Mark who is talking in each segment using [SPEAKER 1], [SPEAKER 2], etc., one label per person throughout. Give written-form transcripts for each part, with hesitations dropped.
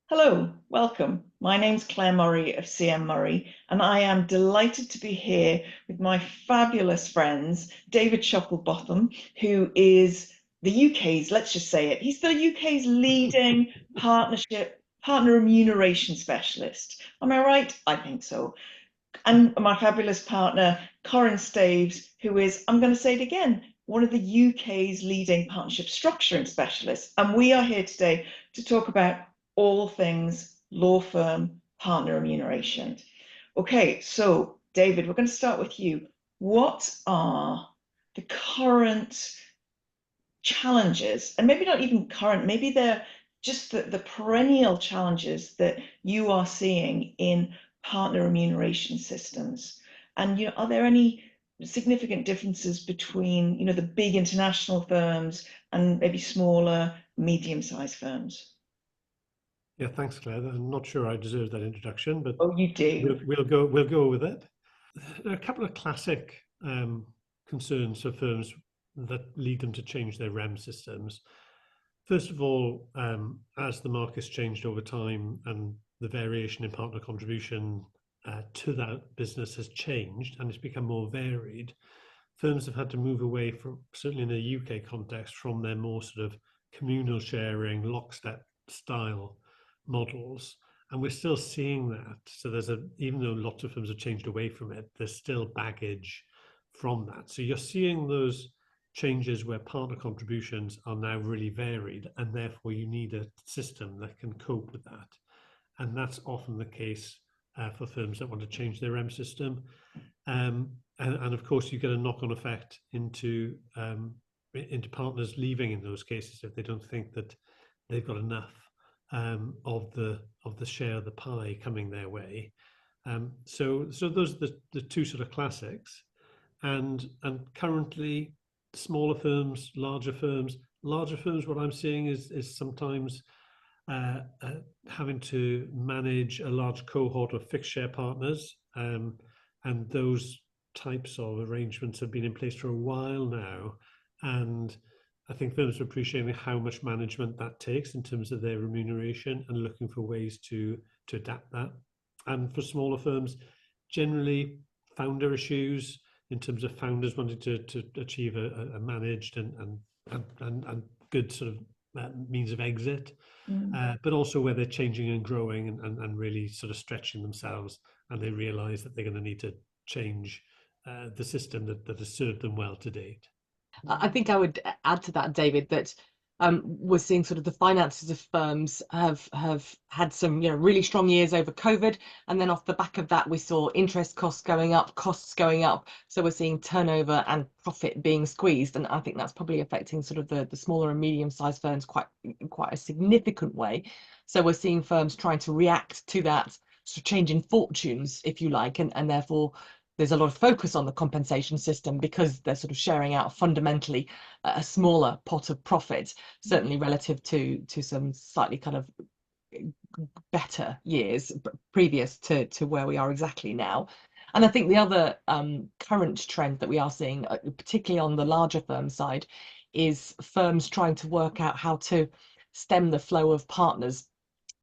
[SPEAKER 1] Hello, welcome. My name's Clare Murray of CM Murray, and I am delighted to be here with my fabulous friends, David Shufflebotham, who is the UK's, let's just say it, he's the UK's leading partner remuneration specialist. Am I right? I think so. And my fabulous partner, Corinne Staves, who is, I'm going to say it again, one of the UK's leading partnership structuring specialists. And we are here today to talk about all things law firm partner remuneration. Okay, so David, we're going to start with you. What are the current challenges, and maybe not even current, maybe they're just the perennial challenges that you are seeing in partner remuneration systems? And are there any significant differences between the big international firms and maybe smaller, medium-sized firms?
[SPEAKER 2] Yeah, thanks, Claire. I'm not sure I deserve that introduction, but
[SPEAKER 1] Oh, you do.
[SPEAKER 2] we'll go with it. There are a couple of classic concerns for firms that lead them to change their REM systems. First of all, as the market's changed over time and the variation in partner contribution to that business has changed and it's become more varied, firms have had to move away from, certainly in a UK context, from their more sort of communal sharing, lockstep style models, and we're still seeing that. So even though lots of firms have changed away from it, there's still baggage from that. So you're seeing those changes where partner contributions are now really varied, and therefore you need a system that can cope with that. And that's often the case for firms that want to change their REM system. And of course, you get a knock-on effect into partners leaving in those cases if they don't think that they've got enough of the share of the pie coming their way. So those are the two sort of classics. And currently, smaller firms, larger firms. Larger firms, what I'm seeing is sometimes having to manage a large cohort of fixed share partners, and those types of arrangements have been in place for a while now. And I think firms are appreciating how much management that takes in terms of their remuneration and looking for ways to adapt that. And for smaller firms, generally founder issues in terms of founders wanting to achieve a managed and good sort of means of exit, but also where they're changing and growing and really sort of stretching themselves, and they realize that they're going to need to change the system that has served them well to date.
[SPEAKER 3] I think I would add to that, David, that we're seeing sort of the finances of firms have had some really strong years over COVID, and then off the back of that we saw interest costs going up, costs going up. So we're seeing turnover and profit being squeezed, and I think that's probably affecting sort of the smaller and medium-sized firms quite a significant way. So we're seeing firms trying to react to that sort of change in fortunes, if you like, and therefore there's a lot of focus on the compensation system because they're sort of sharing out fundamentally a smaller pot of profit, certainly relative to some slightly kind of better years previous to where we are exactly now. And I think the other current trend that we are seeing, particularly on the larger firm side, is firms trying to work out how to stem the flow of partners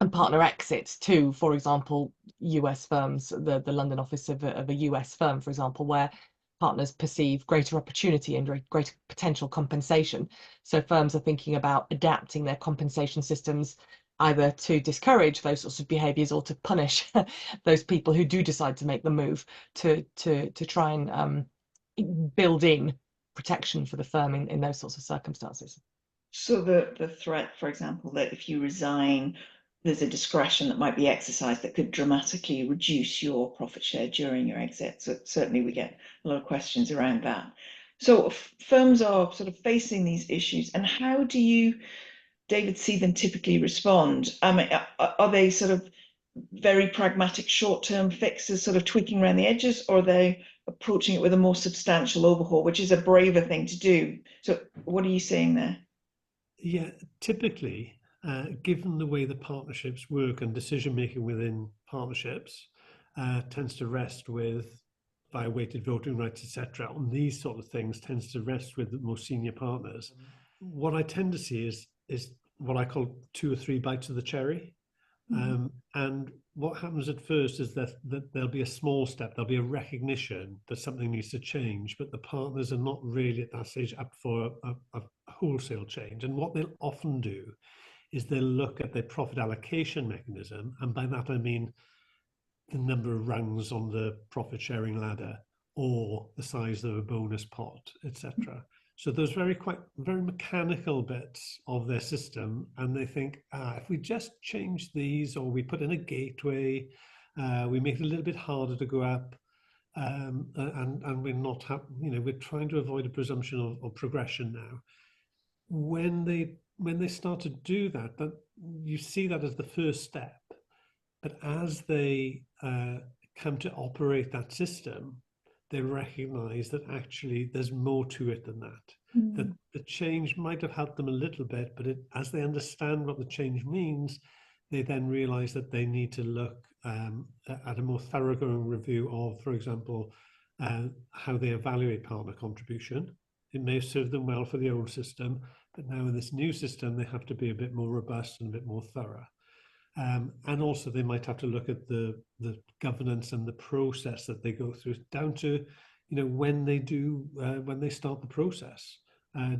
[SPEAKER 3] and partner exits to, for example, US firms, the London office of a US firm, for example, where partners perceive greater opportunity and greater potential compensation. So firms are thinking about adapting their compensation systems either to discourage those sorts of behaviours or to punish those people who do decide to make the move to try and build in protection for the firm in those sorts of circumstances.
[SPEAKER 1] So the threat, for example, that if you resign, there's a discretion that might be exercised that could dramatically reduce your profit share during your exit. So certainly we get a lot of questions around that. So firms are sort of facing these issues, and how do you, David, see them typically respond? Are they sort of very pragmatic short-term fixes, sort of tweaking around the edges, or are they approaching it with a more substantial overhaul, which is a braver thing to do? So what are you seeing there?
[SPEAKER 2] Yeah, typically, given the way the partnerships work and decision making within partnerships tends to rest with, via weighted voting rights, etc., on these sort of things, tends to rest with the most senior partners. What I tend to see is what I call 2 or 3 bites of the cherry. And what happens at first is that there'll be a small step, there'll be a recognition that something needs to change, but the partners are not really at that stage up for a wholesale change. And what they'll often do is they'll look at their profit allocation mechanism, and by that I mean the number of rungs on the profit sharing ladder or the size of a bonus pot, etc. So those very mechanical bits of their system, and they think, if we just change these, or we put in a gateway, we make it a little bit harder to go up, and we're not, we're trying to avoid a presumption of progression now. When they start to do that, that you see that as the first step, but as they come to operate that system, they recognize that actually there's more to it than that. That the change might have helped them a little bit, but as they understand what the change means, they then realize that they need to look at a more thoroughgoing review of, for example, how they evaluate partner contribution. It may have served them well for the old system, but now in this new system, they have to be a bit more robust and a bit more thorough. And also they might have to look at the governance and the process that they go through, down to, when they start the process.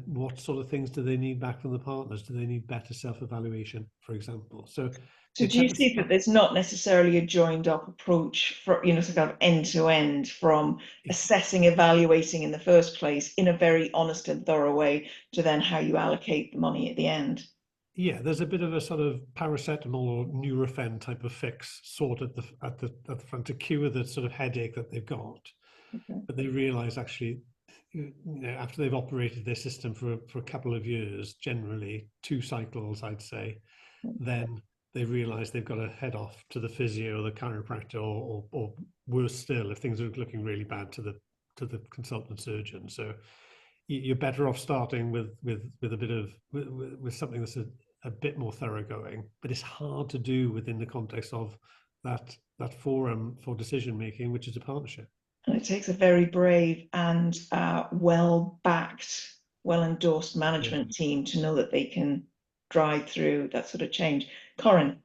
[SPEAKER 2] What sort of things do they need back from the partners? Do they need better self-evaluation, for example? So
[SPEAKER 1] do you see that there's not necessarily a joined up approach for, sort of end to end, from assessing, evaluating in the first place in a very honest and thorough way, to then how you allocate the money at the end?
[SPEAKER 2] Yeah, there's a bit of a sort of paracetamol or Nurofen type of fix sort at the front to cure the sort of headache that they've got.
[SPEAKER 1] Okay.
[SPEAKER 2] But they realise actually, after they've operated their system for a couple of years, generally 2 cycles, I'd say, then they realise they've got to head off to the physio or the chiropractor, or worse still, if things are looking really bad, to the consultant surgeon. So you're better off starting with a bit of with something that's a bit more thoroughgoing, but it's hard to do within the context of that forum for decision making, which is a partnership.
[SPEAKER 1] And it takes a very brave and well-backed, well-endorsed management team to know that they can drive through that sort of change. Corinne?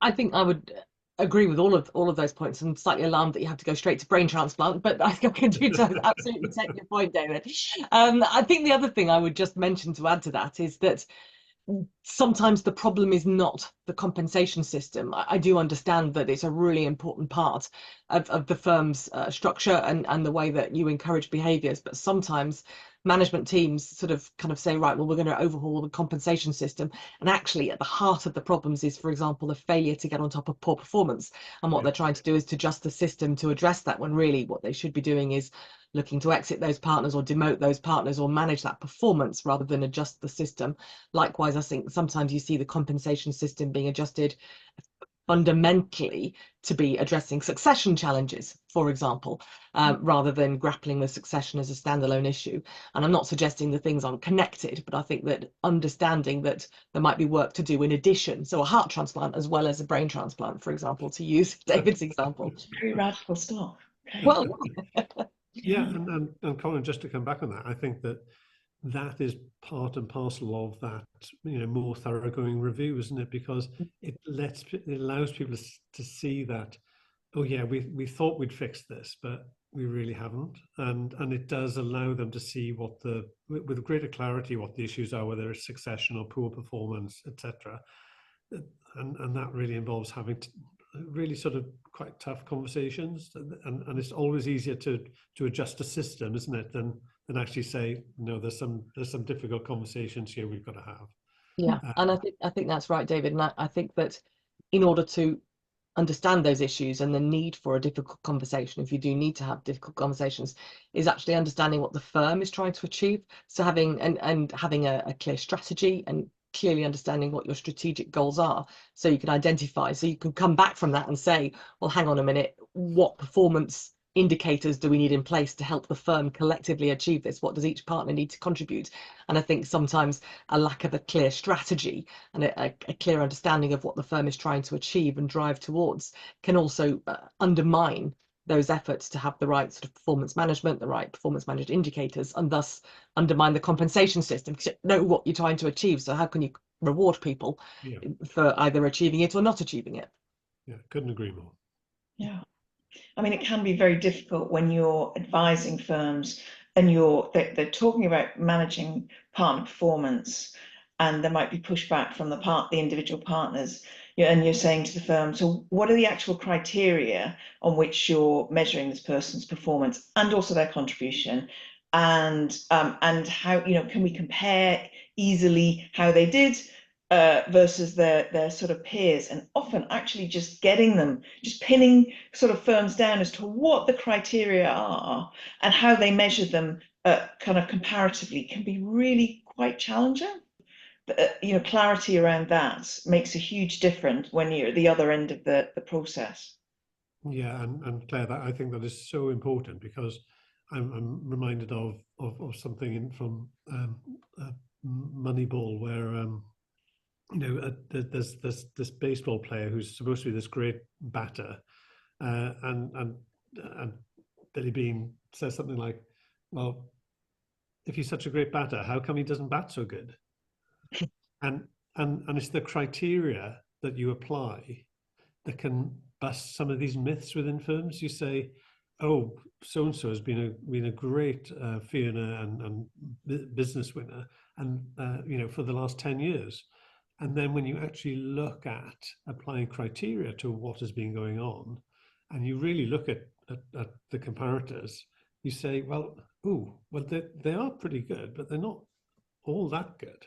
[SPEAKER 3] I think I would agree with all of those points. I'm slightly alarmed that you have to go straight to brain transplant, but I think I can do to absolutely take your point, David. I think the other thing I would just mention to add to that is that sometimes the problem is not the compensation system. I do understand that it's a really important part of the firm's structure and the way that you encourage behaviours, but sometimes management teams sort of kind of say, right, well, we're going to overhaul the compensation system, and actually at the heart of the problems is, for example, the failure to get on top of poor performance, and what they're trying to do is to adjust the system to address that, when really what they should be doing is looking to exit those partners or demote those partners or manage that performance rather than adjust the system. Likewise, I think sometimes you see the compensation system being adjusted fundamentally to be addressing succession challenges, for example, rather than grappling with succession as a standalone issue. And I'm not suggesting the things aren't connected, but I think that understanding that there might be work to do in addition, so a heart transplant as well as a brain transplant, for example, to use David's example.
[SPEAKER 1] Very radical stuff. Okay.
[SPEAKER 3] Well,
[SPEAKER 2] yeah, and Colin, just to come back on that, I think that is part and parcel of that, more thoroughgoing review, isn't it? Because it allows people to see that, oh yeah, we thought we'd fixed this, but we really haven't, and it does allow them to see with greater clarity what the issues are, whether it's succession or poor performance, etc. And that really involves having really sort of quite tough conversations, and it's always easier to adjust a system, isn't it, than actually say, no, there's some difficult conversations here we've got to have.
[SPEAKER 3] Yeah, and I think that's right, David. And I think that in order to understand those issues and the need for a difficult conversation, if you do need to have difficult conversations, is actually understanding what the firm is trying to achieve. So having a clear strategy and clearly understanding what your strategic goals are, so you can identify, so you can come back from that and say, well, hang on a minute, what performance indicators do we need in place to help the firm collectively achieve this? What does each partner need to contribute? And I think sometimes a lack of a clear strategy and a clear understanding of what the firm is trying to achieve and drive towards can also undermine those efforts to have the right sort of performance management, the right performance managed indicators, and thus undermine the compensation system because you know what you're trying to achieve. So how can you reward people for either achieving it or not achieving it?
[SPEAKER 2] Yeah, couldn't agree more.
[SPEAKER 1] Yeah. I mean, it can be very difficult when you're advising firms and they're talking about managing partner performance, and there might be pushback from the individual partners. And you're saying to the firm, so what are the actual criteria on which you're measuring this person's performance and also their contribution? And how, can we compare easily how they did versus their sort of peers, and often actually just pinning sort of firms down as to what the criteria are and how they measure them kind of comparatively can be really quite challenging. Clarity around that makes a huge difference when you're at the other end of the process.
[SPEAKER 2] Yeah, and Claire, I think that is so important, because I'm reminded of something from Moneyball, where there's this baseball player who's supposed to be this great batter, and Billy Bean says something like, "Well, if he's such a great batter, how come he doesn't bat so good?" and it's the criteria that you apply that can bust some of these myths within firms. You say, "Oh, so and so has been a great fee earner and business winner, and for the last 10 years." And then when you actually look at applying criteria to what has been going on, and you really look at the comparators, you say, well, they are pretty good, but they're not all that good.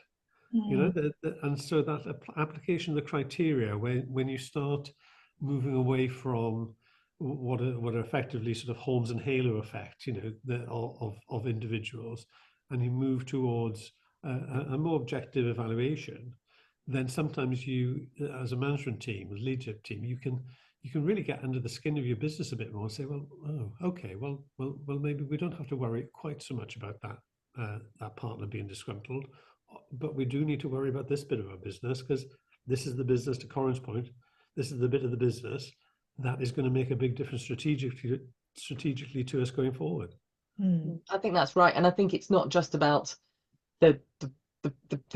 [SPEAKER 2] And so that application of the criteria, when you start moving away from what are effectively sort of Holmes and Halo effect, of individuals, and you move towards a more objective evaluation, then sometimes you, as a management team, as leadership team, you can really get under the skin of your business a bit more and say, well, okay, well, maybe we don't have to worry quite so much about that partner being disgruntled, but we do need to worry about this bit of our business, because this is the business, to Corinne's point, this is the bit of the business that is going to make a big difference strategically to us going forward.
[SPEAKER 3] I think that's right. And I think it's not just about the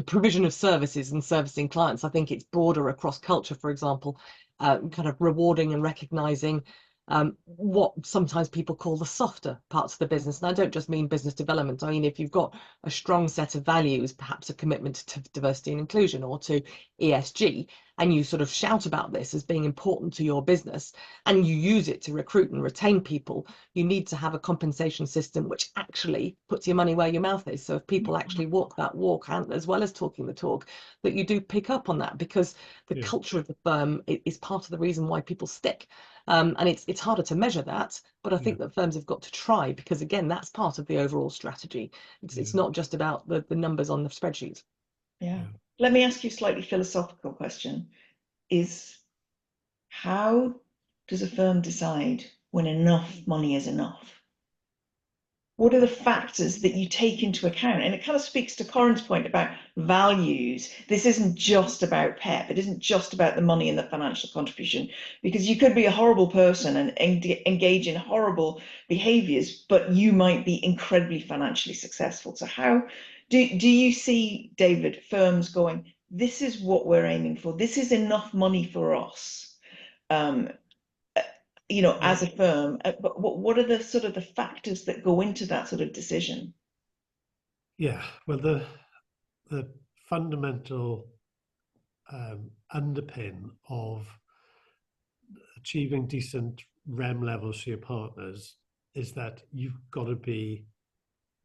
[SPEAKER 3] provision of services and servicing clients. I think it's broader across culture, for example, kind of rewarding and recognizing what sometimes people call the softer parts of the business. And I don't just mean business development. I mean, if you've got a strong set of values, perhaps a commitment to diversity and inclusion or to ESG, and you sort of shout about this as being important to your business, and you use it to recruit and retain people, you need to have a compensation system which actually puts your money where your mouth is. So if people actually walk that walk, and as well as talking the talk, that you do pick up on that, because the culture of the firm is part of the reason why people stick. And it's harder to measure that, but I think that firms have got to try, because again, that's part of the overall strategy. It's not just about the numbers on the spreadsheet.
[SPEAKER 1] Yeah. Let me ask you a slightly philosophical question. Is how does a firm decide when enough money is enough? What are the factors that you take into account? And it kind of speaks to Corinne's point about values. This isn't just about PEP. It isn't just about the money and the financial contribution, because you could be a horrible person and engage in horrible behaviors, but you might be incredibly financially successful. So how do you see, David, firms going, this is what we're aiming for, this is enough money for us, as a firm, but what are the sort of the factors that go into that sort of decision?
[SPEAKER 2] Yeah, well, the fundamental underpin of achieving decent REM levels for your partners is that you've got to be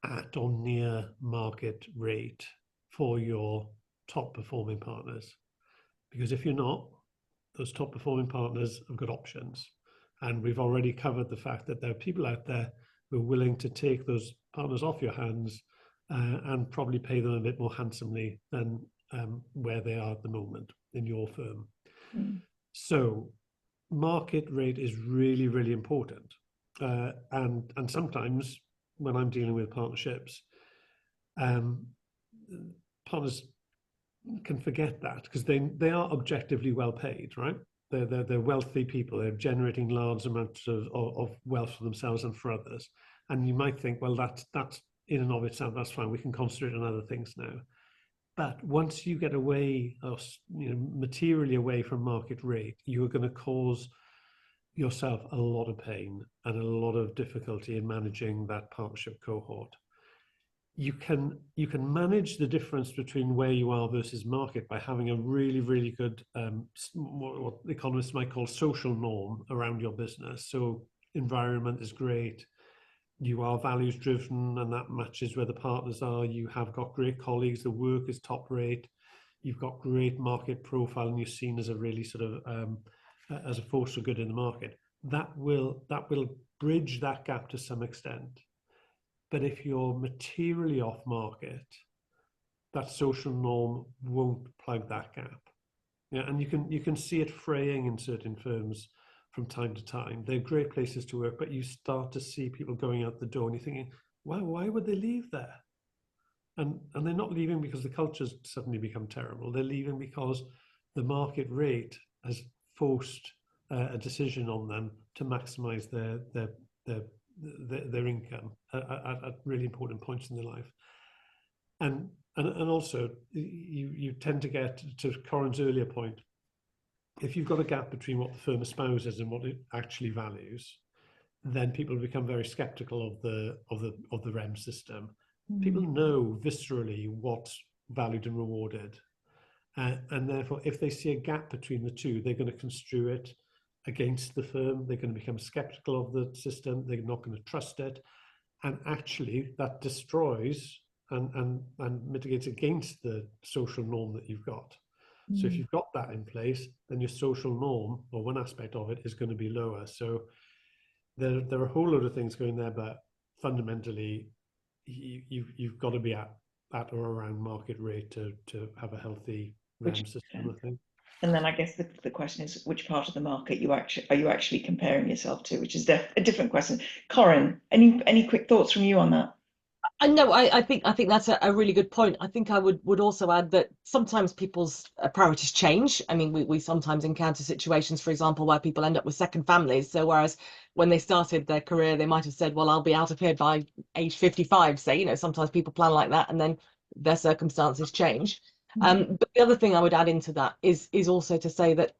[SPEAKER 2] at or near market rate for your top performing partners. Because if you're not, those top performing partners have got options. And we've already covered the fact that there are people out there who are willing to take those partners off your hands and probably pay them a bit more handsomely than where they are at the moment in your firm. So market rate is really, really important. And sometimes when I'm dealing with partnerships, partners can forget that, because they are objectively well paid, right? they're wealthy people. They're generating large amounts of wealth for themselves and for others. And you might think, well, that's in and of itself, that's fine. We can concentrate on other things now. But once you get away, materially away from market rate, you are going to cause yourself a lot of pain and a lot of difficulty in managing that partnership cohort. You can manage the difference between where you are versus market by having a really, really good what economists might call social norm around your business. So environment is great. You are values driven, and that matches where the partners are. You have got great colleagues. The work is top rate. You've got great market profile, and you're seen as a really sort of as a force for good in the market. That will bridge that gap to some extent. But if you're materially off market, that social norm won't plug that gap. Yeah, and you can see it fraying in certain firms from time to time. They're great places to work, but you start to see people going out the door and you're thinking, wow, why would they leave there? And they're not leaving because the culture's suddenly become terrible. They're leaving because the market rate has forced a decision on them to maximize their income at really important points in their life. And also you tend to get, to Corinne's earlier point, if you've got a gap between what the firm espouses and what it actually values, then people become very skeptical of the REM system. People know viscerally what's valued and rewarded, and therefore, if they see a gap between the two, they're going to construe it against the firm. They're going to become skeptical of the system. They're not going to trust it, and actually, that destroys and mitigates against the social norm that you've got. So if you've got that in place, then your social norm, or one aspect of it, is going to be lower. So there are a whole load of things going there, but fundamentally, you've got to be at or around market rate to have a healthy REM system, I think.
[SPEAKER 1] And then I guess the question is, which part of the market are you actually comparing yourself to, which is a different question. Corinne, any quick thoughts from you on that?
[SPEAKER 3] No, I think that's a really good point. I think I would also add that sometimes people's priorities change. I mean, we sometimes encounter situations, for example, where people end up with second families. So whereas when they started their career, they might have said, well, I'll be out of here by age 55, say, sometimes people plan like that and then their circumstances change. But the other thing I would add into that is also to say that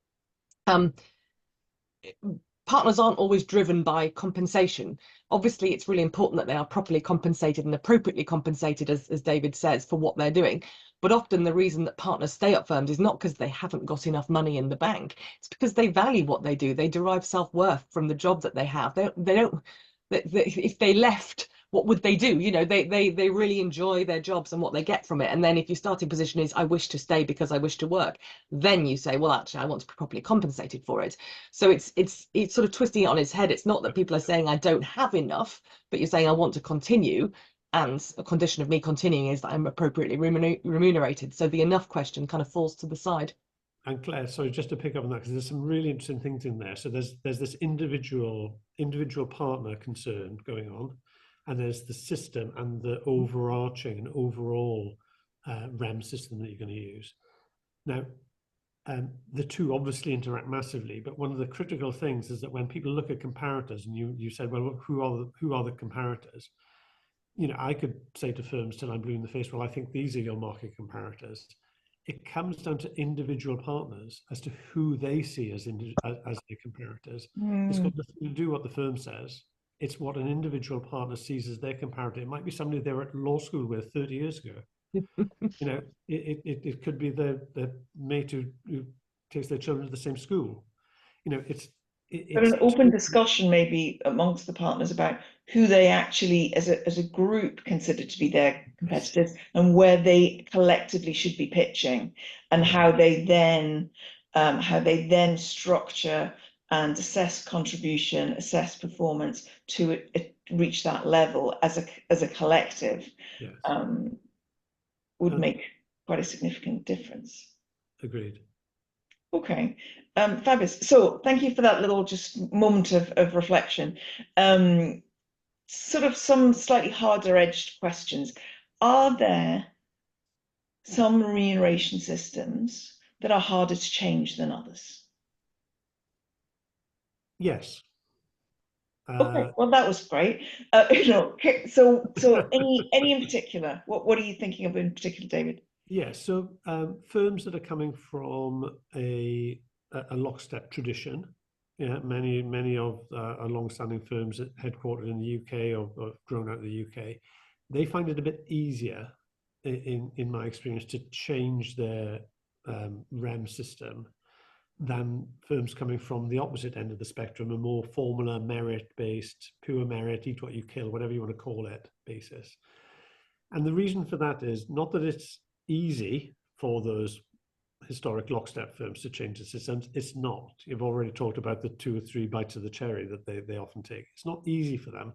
[SPEAKER 3] partners aren't always driven by compensation. Obviously, it's really important that they are properly compensated and appropriately compensated, as David says, for what they're doing. But often the reason that partners stay at firms is not because they haven't got enough money in the bank. It's because they value what they do. They derive self-worth from the job that they have. They don't. If they left, what would they do? They really enjoy their jobs and what they get from it. And then if your starting position is, I wish to stay because I wish to work, then you say, well, actually, I want to be properly compensated for it. So it's sort of twisting it on its head. It's not that people are saying I don't have enough, but you're saying I want to continue. And a condition of me continuing is that I'm appropriately remunerated. So the enough question kind of falls to the side.
[SPEAKER 2] And Claire, sorry, just to pick up on that, because there's some really interesting things in there. So there's this individual partner concern going on, and there's the system and the overarching and overall REM system that you're going to use. Now, the two obviously interact massively, but one of the critical things is that when people look at comparators, and you said, well, who are the comparators? I could say to firms till I'm blue in the face, well, I think these are your market comparators. It comes down to individual partners as to who they see as their comparators. It's got nothing to do what the firm says. It's what an individual partner sees as their comparator. It might be somebody they were at law school with 30 years ago. It could be the mate who takes their children to the same school.
[SPEAKER 1] But an open discussion maybe amongst the partners about who they actually, as a group, consider to be their competitors, and where they collectively should be pitching, and how they then structure and assess contribution, assess performance to reach that level as a collective.
[SPEAKER 2] Yes.
[SPEAKER 1] Would make quite a significant difference.
[SPEAKER 2] Agreed.
[SPEAKER 1] Okay, fabulous. So thank you for that little just moment of reflection. Sort of some slightly harder edged questions. Are there some remuneration systems that are harder to change than others?
[SPEAKER 2] Yes.
[SPEAKER 1] Okay, well, that was great. Okay, so any in particular? What are you thinking of in particular, David?
[SPEAKER 2] Yes. So firms that are coming from a lockstep tradition, yeah, many of our long-standing firms headquartered in the UK or grown out of the UK, they find it a bit easier, in my experience, to change their REM system than firms coming from the opposite end of the spectrum, a more formula, merit-based, pure merit, eat what you kill, whatever you want to call it, basis. And the reason for that is not that it's easy for those historic lockstep firms to change the systems. It's not. You've already talked about the 2 or 3 bites of the cherry that they often take. It's not easy for them,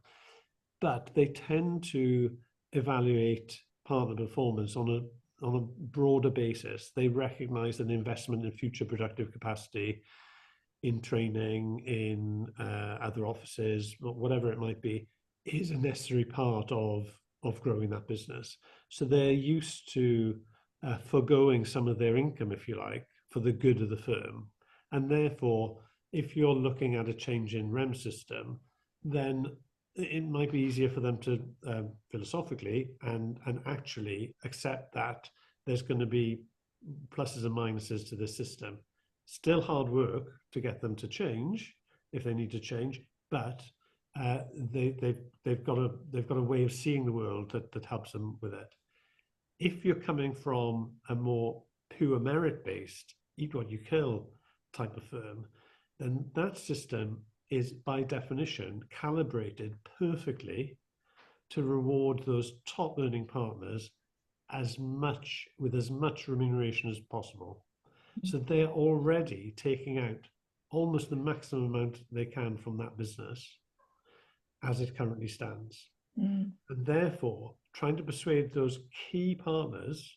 [SPEAKER 2] but they tend to evaluate partner performance on a broader basis. They recognize an investment in future productive capacity, in training, in other offices, whatever it might be, is a necessary part of growing that business. So they're used to foregoing some of their income, if you like, for the good of the firm. And therefore, if you're looking at a change in REM system, then it might be easier for them to philosophically and actually accept that there's going to be pluses and minuses to this system. Still hard work to get them to change if they need to change, but they've got a way of seeing the world that helps them with it. If you're coming from a more pure merit-based, eat what you kill type of firm, then that system is by definition calibrated perfectly to reward those top earning partners with as much remuneration as possible. So they're already taking out almost the maximum amount they can from that business as it currently stands. And therefore, trying to persuade those key partners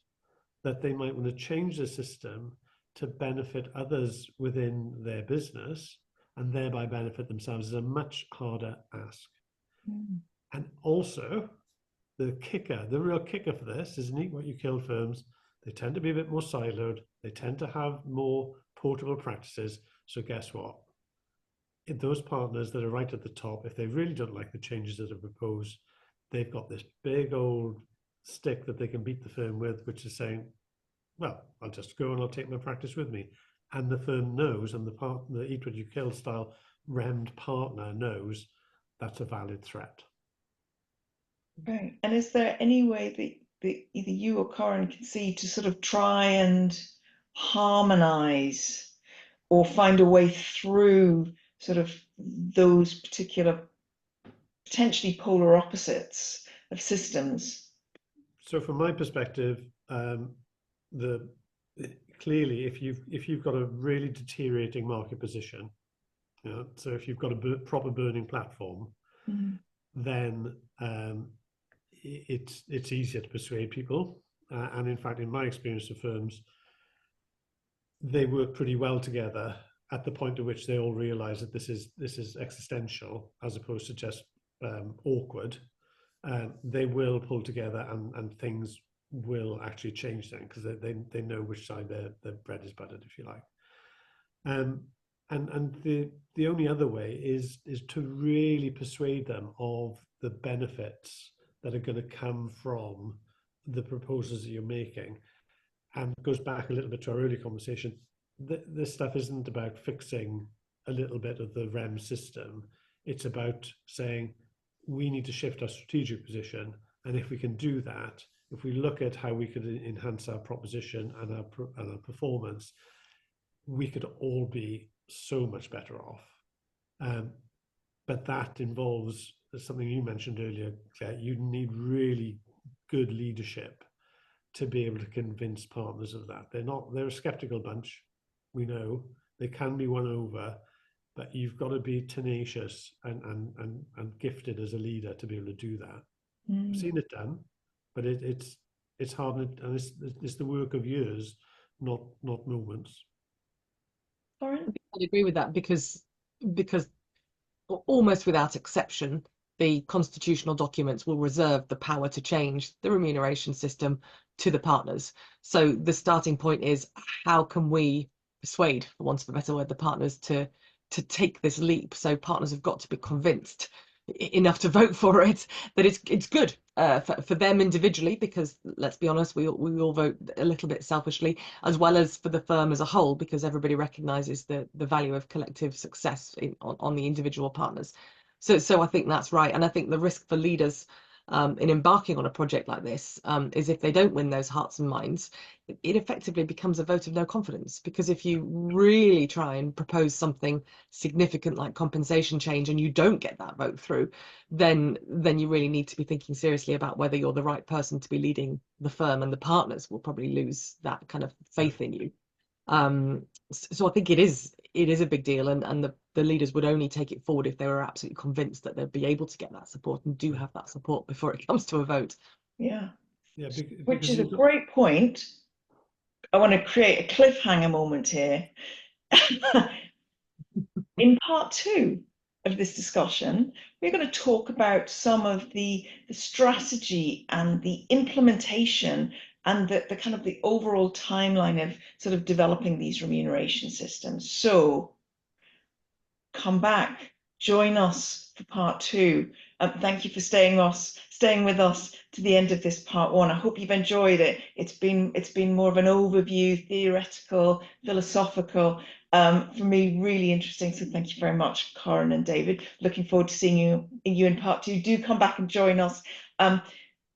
[SPEAKER 2] that they might want to change the system to benefit others within their business and thereby benefit themselves is a much harder ask. And also, the real kicker for this is eat what you kill firms. They tend to be a bit more siloed. They tend to have more portable practices. So guess what? In those partners that are right at the top, if they really don't like the changes that are proposed, they've got this big old stick that they can beat the firm with, which is saying, well, I'll just go and I'll take my practice with me. And the firm knows, and the eat what you kill style REM'd partner knows that's a valid threat.
[SPEAKER 1] Right. And is there any way that either you or Corinne can see to sort of try and harmonize or find a way through sort of those particular potentially polar opposites of systems?
[SPEAKER 2] So from my perspective, clearly if you've got a really deteriorating market position, so if you've got a proper burning platform, then it's easier to persuade people. And in fact, in my experience of firms, they work pretty well together at the point at which they all realize that this is existential as opposed to just awkward. They will pull together and things will actually change then because they know which side their bread is buttered, if you like. And the only other way is to really persuade them of the benefits that are going to come from the proposals that you're making. And it goes back a little bit to our earlier conversation. This stuff isn't about fixing a little bit of the REM system. It's about saying we need to shift our strategic position. And if we can do that, if we look at how we could enhance our proposition and our performance, we could all be so much better off. But that involves something you mentioned earlier, Claire. You need really good leadership to be able to convince partners of that. They're a skeptical bunch. We know they can be won over, but you've got to be tenacious and gifted as a leader to be able to do that. I've seen it done, but it's hard, and it's the work of years, not moments.
[SPEAKER 1] Corinne?
[SPEAKER 3] I agree with that because almost without exception, the constitutional documents will reserve the power to change the remuneration system to the partners. So the starting point is how can we persuade, for want of a better word, the partners to to take this leap. So partners have got to be convinced enough to vote for it, that it's good for them individually, because let's be honest, we all vote a little bit selfishly, as well as for the firm as a whole, because everybody recognises the value of collective success on the individual partners. So I think that's right, and I think the risk for leaders in embarking on a project like this is if they don't win those hearts and minds, it effectively becomes a vote of no confidence. Because if you really try and propose something significant like compensation change and you don't get that vote through, then you really need to be thinking seriously about whether you're the right person to be leading the firm, and the partners will probably lose that kind of faith in you. So I think it is a big deal, and the leaders would only take it forward if they were absolutely convinced that they'd be able to get that support and do have that support before it comes to a vote.
[SPEAKER 1] Yeah.
[SPEAKER 2] Yeah,
[SPEAKER 1] Which is a great point. I want to create a cliffhanger moment here. In part 2 of this discussion, we're going to talk about some of the strategy and the implementation and the kind of the overall timeline of sort of developing these remuneration systems. So come back, join us for part 2. Thank you for staying with us to the end of this part 1. I hope you've enjoyed it. It's been more of an overview, theoretical, philosophical. For me, really interesting. So thank you very much, Corinne and David. Looking forward to seeing you in part 2. Do come back and join us.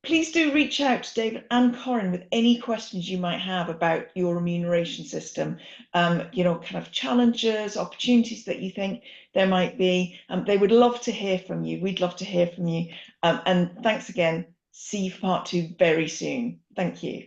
[SPEAKER 1] Please do reach out to David and Corinne with any questions you might have about your remuneration system, kind of challenges, opportunities that you think there might be. They would love to hear from you. We'd love to hear from you. And thanks again. See you for part 2 very soon. Thank you.